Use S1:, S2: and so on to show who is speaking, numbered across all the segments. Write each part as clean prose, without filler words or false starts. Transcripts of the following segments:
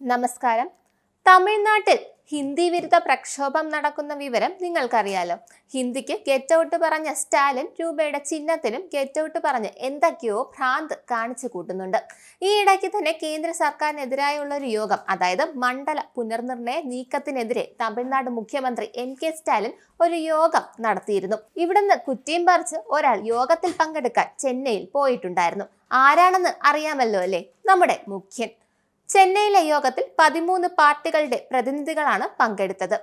S1: നമസ്കാരം. തമിഴ്നാട്ടിൽ ഹിന്ദി വിരുദ്ധ പ്രക്ഷോഭം നടക്കുന്ന വിവരം നിങ്ങൾക്കറിയാലോ. ഹിന്ദിക്ക് ഗെറ്റ് ഔട്ട് പറഞ്ഞ സ്റ്റാലിൻ രൂപയുടെ ചിഹ്നത്തിനും ഗെറ്റ് ഔട്ട് പറഞ്ഞ് എന്തൊക്കെയോ ഭ്രാന്ത് കാണിച്ചു കൂട്ടുന്നുണ്ട്. ഈ ഇടയ്ക്ക് തന്നെ കേന്ദ്ര സർക്കാരിനെതിരായുള്ള ഒരു യോഗം, അതായത് മണ്ഡല പുനർനിർണയ നീക്കത്തിനെതിരെ തമിഴ്നാട് മുഖ്യമന്ത്രി MK സ്റ്റാലിൻ ഒരു യോഗം നടത്തിയിരുന്നു. ഇവിടുന്ന് കുറ്റിയും പറിച്ച് ഒരാൾ യോഗത്തിൽ പങ്കെടുക്കാൻ ചെന്നൈയിൽ പോയിട്ടുണ്ടായിരുന്നു. ആരാണെന്ന് അറിയാമല്ലോ അല്ലേ? നമ്മുടെ മുഖ്യൻ. ചെന്നൈയിലെ യോഗത്തിൽ 13 പാർട്ടികളുടെ പ്രതിനിധികളാണ് പങ്കെടുത്തത്.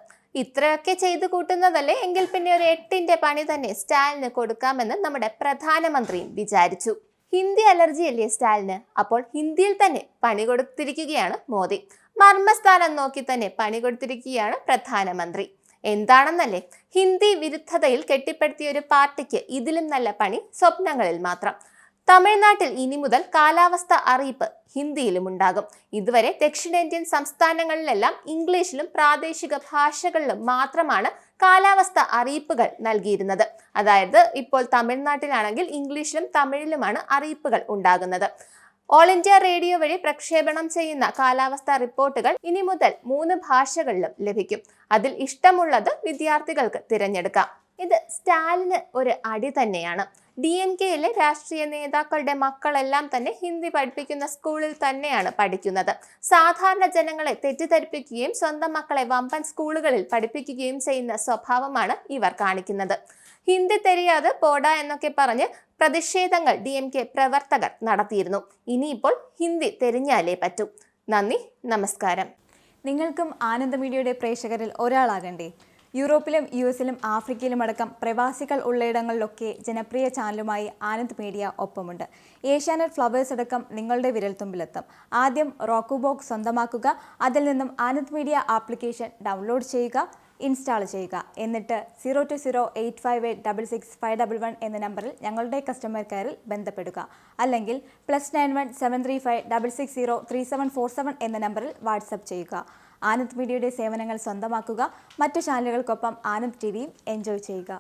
S1: ഇത്രയൊക്കെ ചെയ്തു കൂട്ടുന്നതല്ലേ, എങ്കിൽ പിന്നെ ഒരു 8ന്റെ പണി തന്നെ സ്റ്റാലിന് കൊടുക്കാമെന്ന് നമ്മുടെ പ്രധാനമന്ത്രിയും വിചാരിച്ചു. ഹിന്ദി അലർജിയല്ലേ സ്റ്റാലിന്? അപ്പോൾ ഹിന്ദിയിൽ തന്നെ പണി കൊടുത്തിരിക്കുകയാണ് മോദി. മർമ്മസ്ഥാനം നോക്കി തന്നെ പണി കൊടുത്തിരിക്കുകയാണ് പ്രധാനമന്ത്രി. എന്താണെന്നല്ലേ, ഹിന്ദി വിരുദ്ധതയിൽ കെട്ടിപ്പടുത്തിയ ഒരു പാർട്ടിക്ക് ഇതിലും നല്ല പണി സ്വപ്നങ്ങളിൽ മാത്രം. തമിഴ്നാട്ടിൽ ഇനി മുതൽ കാലാവസ്ഥ അറിയിപ്പ് ഹിന്ദിയിലും ഉണ്ടാകും. ഇതുവരെ ദക്ഷിണേന്ത്യൻ സംസ്ഥാനങ്ങളിലെല്ലാം ഇംഗ്ലീഷിലും പ്രാദേശിക ഭാഷകളിലും മാത്രമാണ് കാലാവസ്ഥ അറിയിപ്പുകൾ നൽകിയിരുന്നത്. അതായത് ഇപ്പോൾ തമിഴ്നാട്ടിലാണെങ്കിൽ ഇംഗ്ലീഷിലും തമിഴിലുമാണ് അറിയിപ്പുകൾ ഉണ്ടാകുന്നത്. ഓൾ ഇന്ത്യ റേഡിയോ വഴി പ്രക്ഷേപണം ചെയ്യുന്ന കാലാവസ്ഥ റിപ്പോർട്ടുകൾ ഇനി മുതൽ 3 ഭാഷകളിലും ലഭിക്കും. അതിൽ ഇഷ്ടമുള്ളത് വിദ്യാർത്ഥികൾക്ക് തിരഞ്ഞെടുക്കാം. ഇത് സ്റ്റാലിന് ഒരു അടി തന്നെയാണ്. DMKയിലെ രാഷ്ട്രീയ നേതാക്കളുടെ മക്കളെല്ലാം തന്നെ ഹിന്ദി പഠിപ്പിക്കുന്ന സ്കൂളിൽ തന്നെയാണ് പഠിക്കുന്നത്. സാധാരണ ജനങ്ങളെ തെറ്റിദ്ധരിപ്പിക്കുകയും സ്വന്തം മക്കളെ വമ്പൻ സ്കൂളുകളിൽ പഠിപ്പിക്കുകയും ചെയ്യുന്ന സ്വഭാവമാണ് ഇവർ കാണിക്കുന്നത്. ഹിന്ദി തെരിയാതെ പോടാ എന്നൊക്കെ പറഞ്ഞ് പ്രതിഷേധങ്ങൾ DMK പ്രവർത്തകർ നടത്തിയിരുന്നു. ഇനിയിപ്പോൾ ഹിന്ദി തെരിഞ്ഞാലേ പറ്റൂ. നന്ദി, നമസ്കാരം.
S2: നിങ്ങൾക്കും ആനന്ദ മീഡിയയുടെ പ്രേക്ഷകരിൽ ഒരാളാകണ്ടേ? യൂറോപ്പിലും US-ലും ആഫ്രിക്കയിലും അടക്കം പ്രവാസികൾ ഉള്ളയിടങ്ങളിലൊക്കെ ജനപ്രിയ ചാനലുമായി ആനന്ദ് മീഡിയ ഒപ്പമുണ്ട്. ഏഷ്യാനെറ്റ് ഫ്ലവേഴ്സ് അടക്കം നിങ്ങളുടെ വിരൽത്തുമ്പിലെത്തും. ആദ്യം റോക്കു ബോക്സ് സ്വന്തമാക്കുക. അതിൽ നിന്നും ആനന്ദ് മീഡിയ ആപ്ലിക്കേഷൻ ഡൗൺലോഡ് ചെയ്യുക, ഇൻസ്റ്റാൾ ചെയ്യുക. എന്നിട്ട് 02085866511 എന്ന നമ്പറിൽ ഞങ്ങളുടെ കസ്റ്റമർ കെയറിൽ ബന്ധപ്പെടുക. അല്ലെങ്കിൽ +91 735 660 3747 എന്ന നമ്പറിൽ വാട്സപ്പ് ചെയ്യുക. ആനന്ദ് മീഡിയയുടെ സേവനങ്ങൾ സ്വന്തമാക്കുക. മറ്റു ചാനലുകൾക്കൊപ്പം ആനന്ദ് TVയും എൻജോയ് ചെയ്യുക.